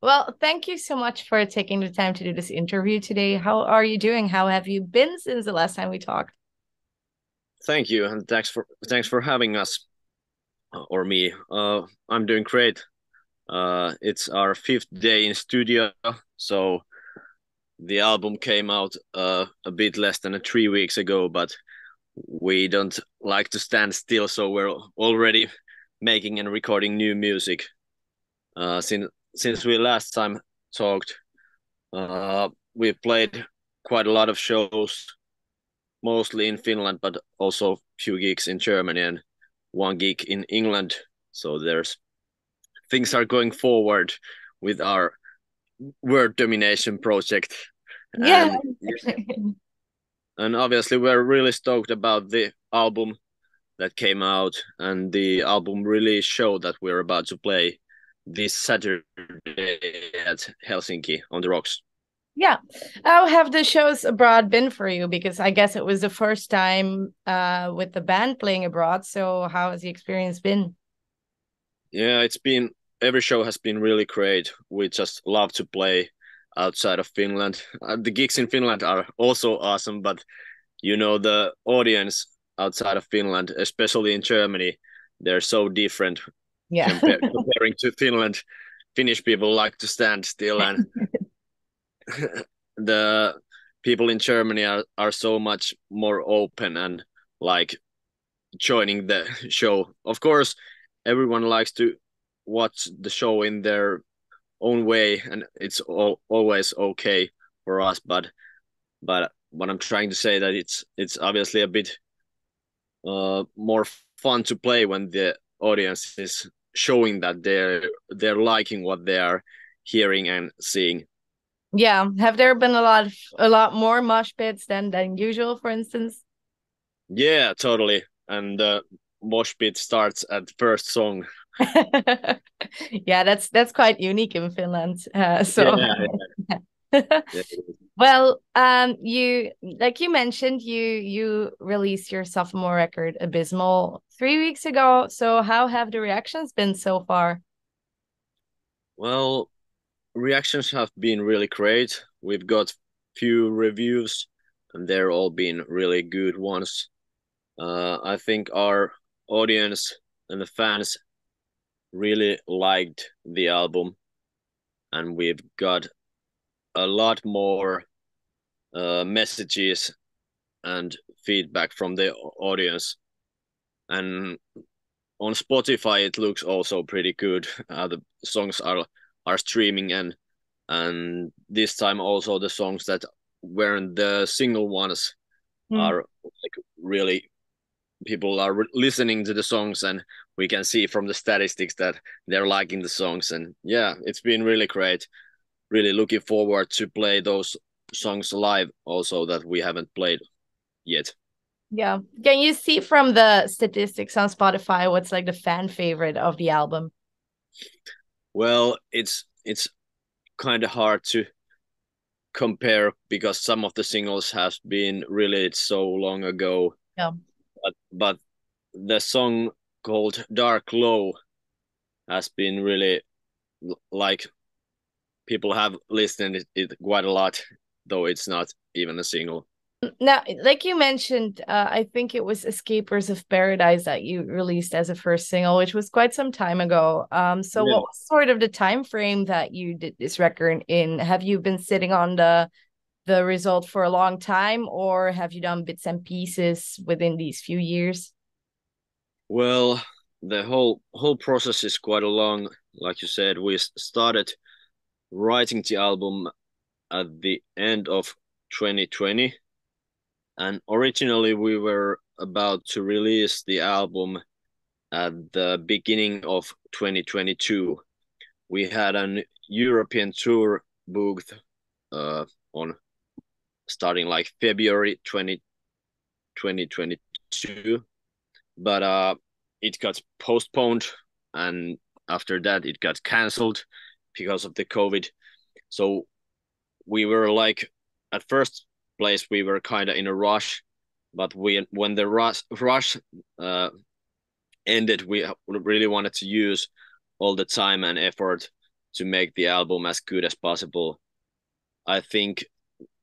Well, thank you so much for taking the time to do this interview today. How are you doing? How have you been since the last time we talked? Thank you, and thanks for having us or me. I'm doing great. It's our fifth day in studio, so the album came out a bit less than 3 weeks ago, but we don't like to stand still, so we're already making and recording new music. Since we last time talked, we've played quite a lot of shows, mostly in Finland, but also few gigs in Germany and one gig in England. So there's things are going forward with our word domination project, Yeah. and obviously we're really stoked about the album that came out, and the album really showed that we're about to play this Saturday at Helsinki on the Rocks. Yeah. How have the shows abroad been for you? Because I guess it was the first time with the band playing abroad. So how has the experience been? Yeah, it's been every show has been really great. We just love to play outside of Finland. The gigs in Finland are also awesome, but the audience outside of Finland, especially in Germany, they're so different Yeah. comparing to Finland. Finnish people like to stand still, and the people in Germany are so much more open and like joining the show. Of course, everyone likes to watch the show in their own way, and it's always okay for us. But what I'm trying to say that it's obviously a bit more fun to play when the audience is showing that they're liking what they are hearing and seeing. Yeah. Have there been a lot more mosh pits than usual, for instance? Yeah, totally. And the mosh pit starts at the first song. Yeah, that's quite unique in Finland. Yeah, So yeah. well, you like you mentioned, you released your sophomore record, Abysmal, 3 weeks ago. So how have the reactions been so far? Well, reactions have been really great. We've got few reviews, and they're all been really good ones. I think our audience and the fans really liked the album, and we've got a lot more messages and feedback from the audience. And on Spotify, it looks also pretty good. The songs are streaming, and this time also the songs that weren't the single ones Hmm. are like really people are listening to the songs, and we can see from the statistics that they're liking the songs. And yeah, it's been really great. Really looking forward to play those songs live also that we haven't played yet. Yeah. Can you see from the statistics on Spotify what's like the fan favorite of the album? Well, it's kind of hard to compare because some of the singles have been released so long ago, Yeah. but the song called Dark Low has been really like people have listened it quite a lot, though it's not even a single. Now, like you mentioned, I think it was Escapers of Paradise that you released as a first single, which was quite some time ago. So Yeah. what was sort of the time frame that you did this record in? Have you been sitting on the result for a long time, or have you done bits and pieces within these few years? Well, the whole process is quite a long. Like you said, we started writing the album at the end of 2020, and originally we were about to release the album at the beginning of 2022. We had an European tour booked on starting like February 2022, but it got postponed, and after that it got cancelled because of the COVID. So we were like, at first place we were kind of in a rush, but when the rush ended, we really wanted to use all the time and effort to make the album as good as possible. I think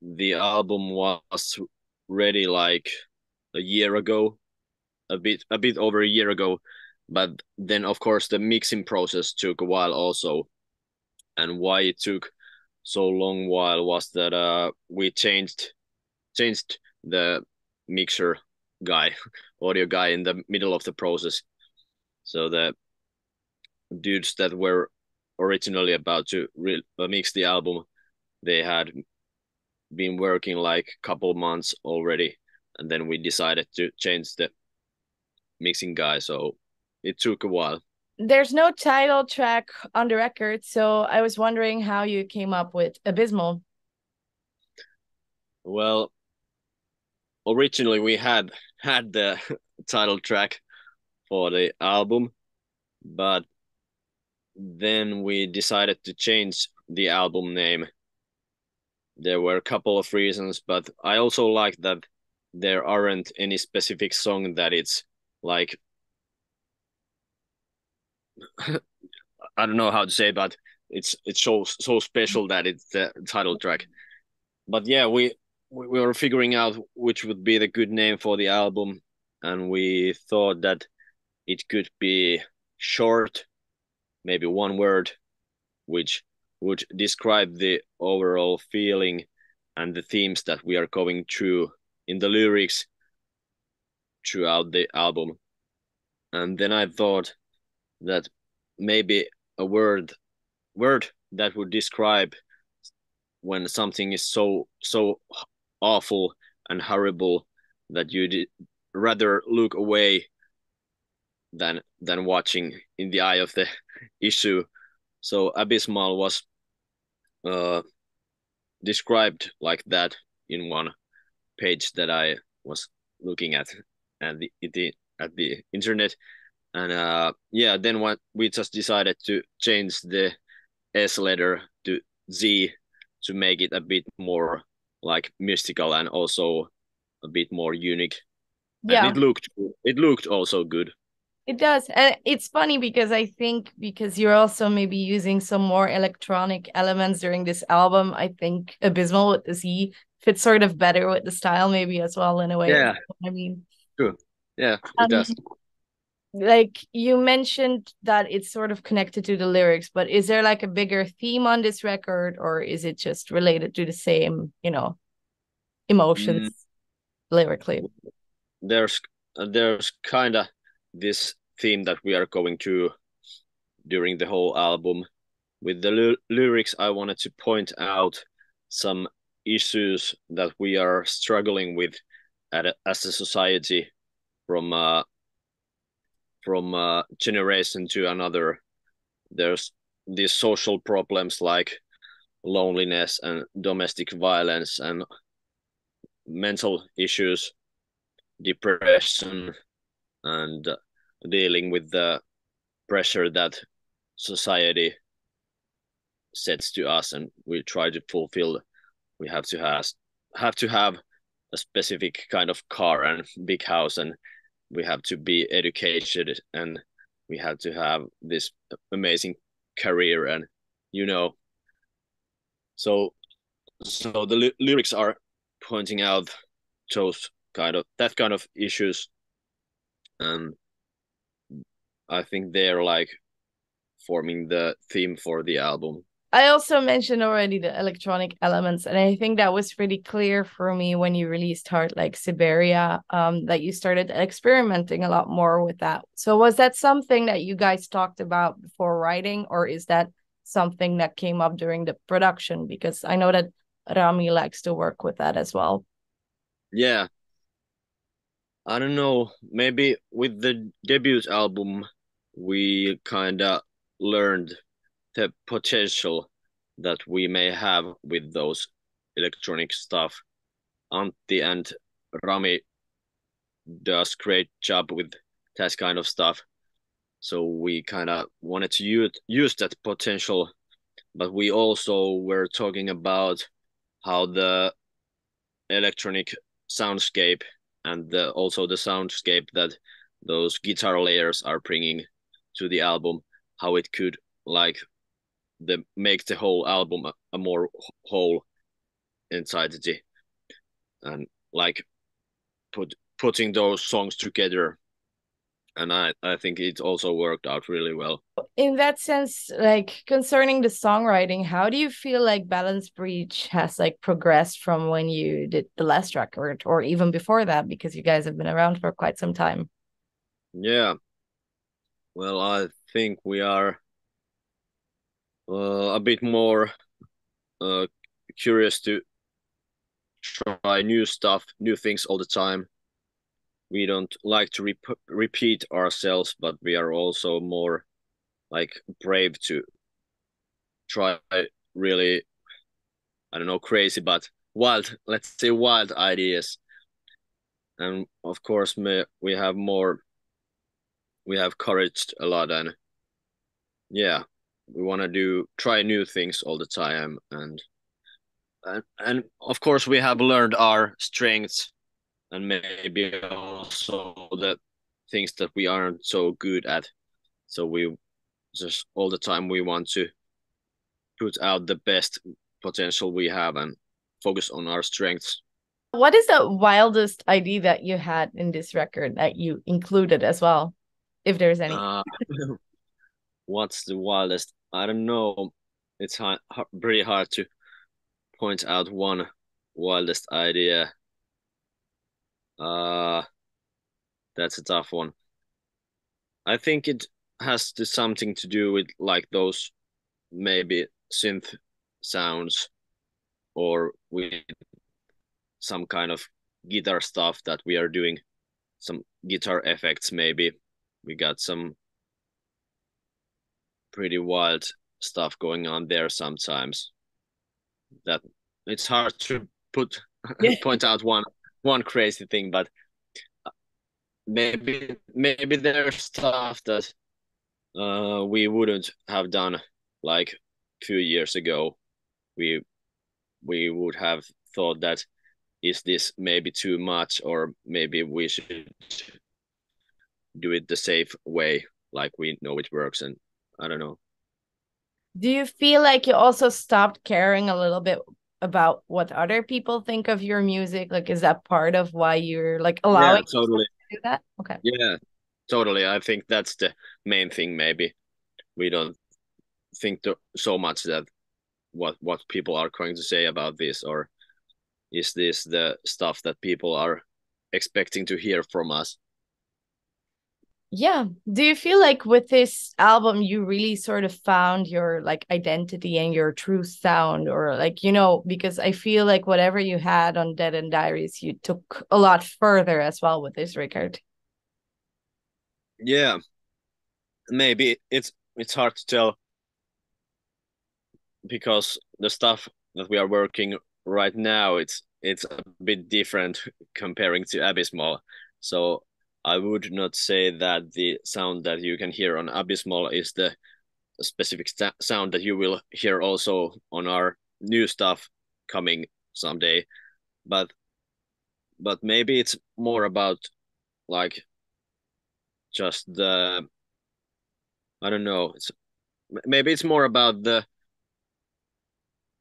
the album was ready like a year ago, a bit over a year ago, but then of course the mixing process took a while also. And why it took so long while was that we changed the mixer guy, audio guy in the middle of the process. So the dudes that were originally about to mix the album, they had been working like a couple months already, and then we decided to change the mixing guy. So it took a while. There's no title track on the record, so I was wondering how you came up with ABYZMAL. Well, originally we had the title track for the album, but then we decided to change the album name. There were a couple of reasons, but I also like that there aren't any specific song that it's like I don't know how to say, but it's so special that it's the title track. But yeah, we were figuring out which would be the good name for the album, and we thought that it could be short, maybe one word, which would describe the overall feeling and the themes that we are going through in the lyrics throughout the album. And then I thought that maybe a word that would describe when something is so awful and horrible that you'd rather look away than watching in the eye of the issue. So ABYZMAL was described like that in one page that I was looking at the internet, and yeah, then what we just decided to change the S letter to Z to make it a bit more like mystical and also a bit more unique. And Yeah, it looked also good. it does. And it's funny because I think because you're also maybe using some more electronic elements during this album, I think ABYZMAL with the Z fits sort of better with the style maybe as well in a way. Yeah, I mean, true. Yeah, it um, does. like you mentioned that it's sort of connected to the lyrics, but is there like a bigger theme on this record, or is it just related to the same, emotions Mm, lyrically? there's kind of this theme that we are going through during the whole album. With the lyrics, I wanted to point out some issues that we are struggling with as a society from generation to another. There's these social problems like loneliness and domestic violence and mental issues, depression, and dealing with the pressure that society sets to us, and we try to fulfill. We have to have a specific kind of car and big house, and we have to be educated, and we have to have this amazing career, and you know. So the lyrics are pointing out that kind of issues, and I think they're like forming the theme for the album. I also mentioned already the electronic elements, and I think that was really clear for me when you released Heart Like Siberia, that you started experimenting a lot more with that. So was that something that you guys talked about before writing, or is that something that came up during the production? Because I know that Rami likes to work with that as well. Yeah, I don't know. Maybe with the debut album, we kind of learned the potential that we may have with those electronic stuff. Antti and Rami does great job with that kind of stuff. So we kind of wanted to use that potential, but we also were talking about how the electronic soundscape and also the soundscape that those guitar layers are bringing to the album, how it could like make the whole album a more whole entity, and like putting those songs together. And I think it also worked out really well. In that sense, like concerning the songwriting, how do you feel like Balance Breach has like progressed from when you did the last record or even before that, because you guys have been around for quite some time? Yeah, well, I think we are a bit more uh, curious to try new stuff, new things all the time. We don't like to repeat ourselves, but we are also more like brave to try really, I don't know, crazy, but wild, let's say wild ideas. And of course, we have courage a lot, and yeah, we want to try new things all the time, and of course we have learned our strengths and maybe also the things that we aren't so good at. So we just all the time we want to put out the best potential we have and focus on our strengths. What is the wildest idea that you had in this record that you included as well, if there's any? Uh, what's the wildest? I don't know. It's pretty hard to point out one wildest idea. Uh, that's a tough one. I think it has something to do with like those maybe synth sounds or with some kind of guitar stuff that we are doing, some guitar effects maybe. We got some pretty wild stuff going on there sometimes. That it's hard to put Yeah. point out one crazy thing, but maybe there's stuff that we wouldn't have done like a few years ago. We would have thought that is this maybe too much, or maybe we should do it the safe way, like we know it works, and I don't know. Do you feel like you also stopped caring a little bit about what other people think of your music? Like, is that part of why you're like Yeah, allowing totally. yourself to do that? Okay. Yeah, totally. I think that's the main thing. Maybe we don't think so much that what people are going to say about this, or is this the stuff that people are expecting to hear from us. Yeah. Do you feel like with this album you really sort of found your like identity and your true sound, or like, because I feel like whatever you had on Dead End Diaries you took a lot further as well with this record. Yeah, maybe it's hard to tell because the stuff that we are working right now it's a bit different comparing to ABYZMAL. So I would not say that the sound that you can hear on ABYZMAL is the specific sound that you will hear also on our new stuff coming someday. But maybe it's more about like just the I don't know. Maybe it's more about the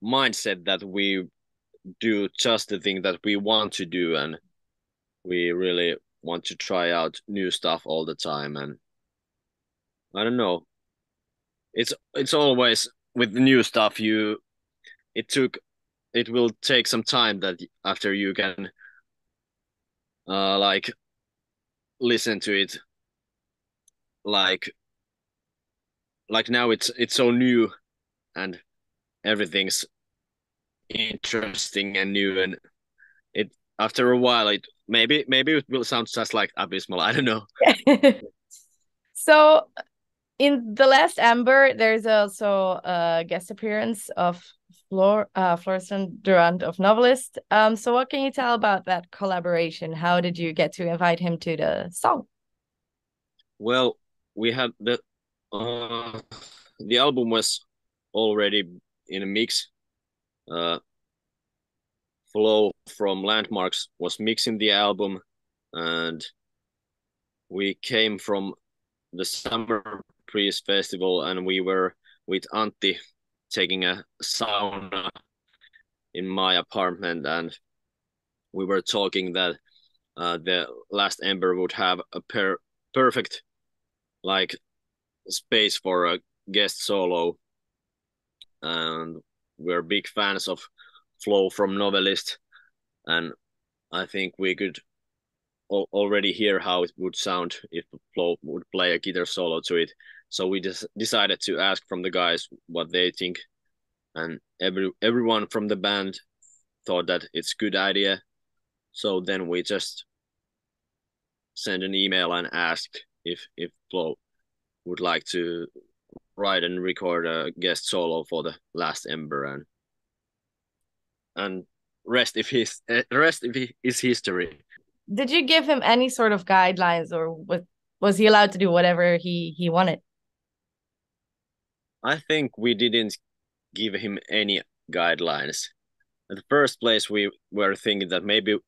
mindset that we do just the thing that we want to do, and we really want to try out new stuff all the time. And I don't know. It's always with the new stuff it took it will take some time that after you can like listen to it like now it's so new and everything's interesting and new, and it after a while it maybe it will sound just like ABYZMAL. I don't know. So in the last Amber, there's also a guest appearance of Florison Durant of Novelist. So what can you tell about that collaboration? How did you get to invite him to the song? Well, we had the album was already in a mix. Uh, Flo from Landmarks was mixing the album, and we came from the Summer Breeze Festival, and we were with Antti taking a sauna in my apartment, and we were talking that the Last Ember would have a perfect like space for a guest solo, and we're big fans of Flow from Novelist, and I think we could already hear how it would sound if Flo would play a guitar solo to it. So we just decided to ask from the guys what they think, and everyone from the band thought that it's a good idea. So then we just sent an email and asked if Flo would like to write and record a guest solo for the Last Ember, and rest if he is history. Did you give him any sort of guidelines, or was he allowed to do whatever he wanted? I think we didn't give him any guidelines. In the first place, we were thinking that maybe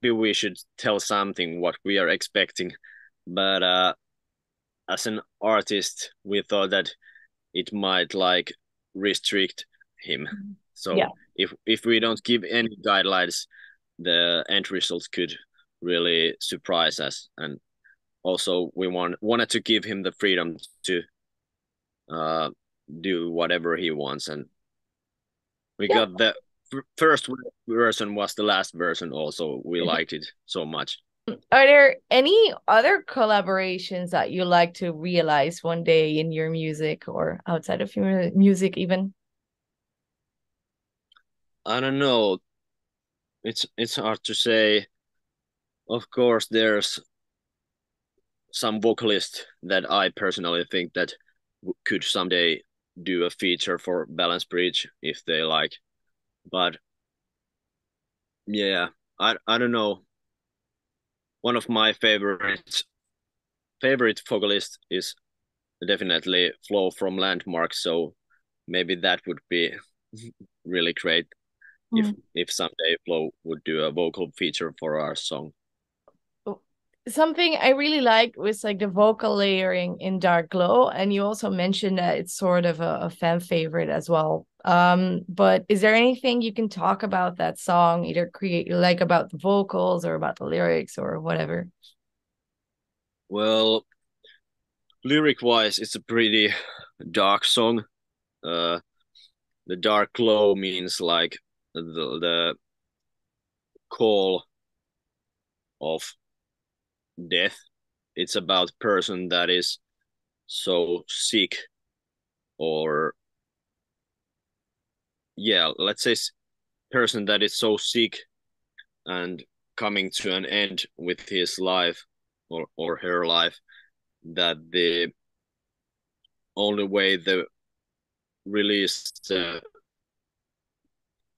we should tell something what we are expecting, but as an artist, we thought that it might like restrict him. So Yeah. if we don't give any guidelines, the end results could really surprise us, and also we wanted to give him the freedom to do whatever he wants, and we Yeah. got the first version was the last version also. We liked it so much. Are there any other collaborations that you like to realize one day in your music or outside of your music even? I don't know, it's hard to say. Of course there's some vocalist that I personally think that could someday do a feature for Balance Bridge if they like. But yeah, I don't know. One of my favorite vocalists is definitely Flo from Landmark, so maybe that would be really great if someday Flo would do a vocal feature for our song. Something I really liked was like the vocal layering in Dark Glow, and you also mentioned that it's sort of a fan favorite as well. But is there anything you can talk about that song, either create like about the vocals or about the lyrics or whatever? Well, lyric wise, it's a pretty dark song. The Dark Glow means like the call of death. It's about person that is so sick, or yeah, let's say person that is so sick and coming to an end with his life, or her life, that the only way the release the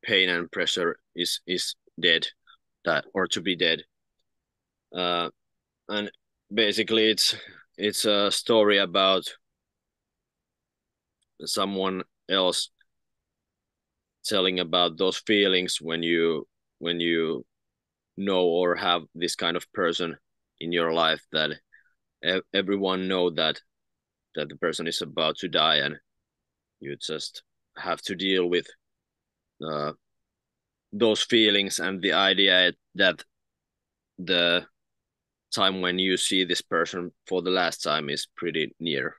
pain and pressure is dead, that or to be dead. And basically it's a story about someone else telling about those feelings when you know or have this kind of person in your life that everyone know that the person is about to die, and you just have to deal with those feelings, and the idea that the time when you see this person for the last time is pretty near.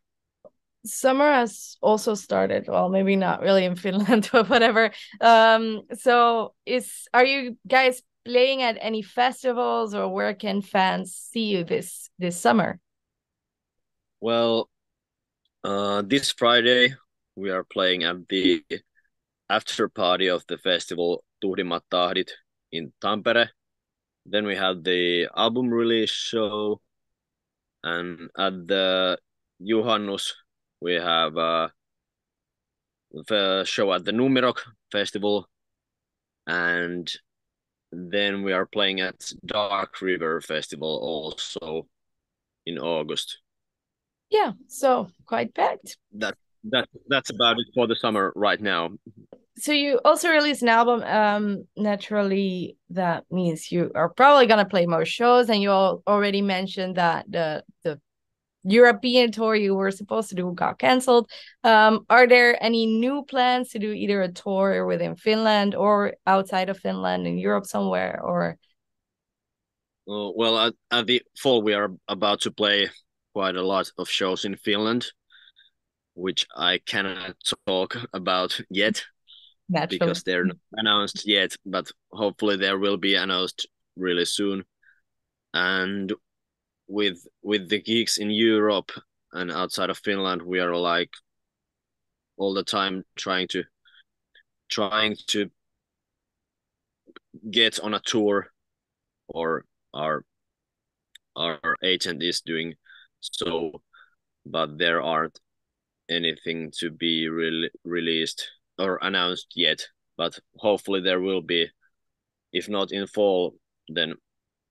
Summer has also started, well, maybe not really in Finland, but whatever. So are you guys playing at any festivals, or where can fans see you this summer? Well, this Friday we are playing at the after party of the festival Tuhdimmat Tahdit in Tampere. Then we have the album release show, and at the Juhannus we have the show at the Numerok Festival, and then we are playing at Dark River Festival also in August. Yeah, so quite packed. That's about it for the summer right now. So you also released an album. Naturally, that means you are probably gonna play more shows, and you already mentioned that the European tour you were supposed to do got canceled. Are there any new plans to do either a tour within Finland or outside of Finland in Europe somewhere? Or Well, at the fall, we are about to play quite a lot of shows in Finland, which I cannot talk about yet naturally? because they're not announced yet, but hopefully there will be announced really soon. And with the gigs in Europe and outside of Finland, we are like all the time trying to get on a tour, or our our agent is doing so, but there aren't anything to be released or announced yet. But hopefully there will be, if not in fall, then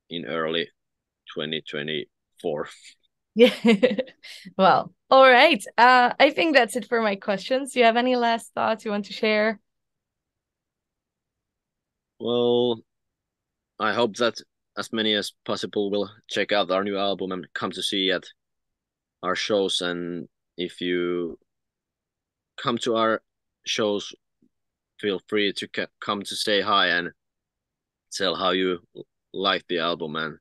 in early 2024. Yeah. Well, all right. I think that's it for my questions. Do you have any last thoughts you want to share? Well, I hope that as many as possible will check out our new album and come to see at our shows. And if you come to our shows, feel free to come to say hi and tell how you like the album and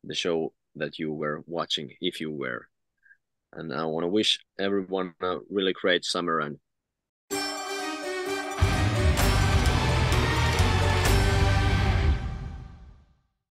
the show that you were watching, if you were. And I want to wish everyone a really great summer and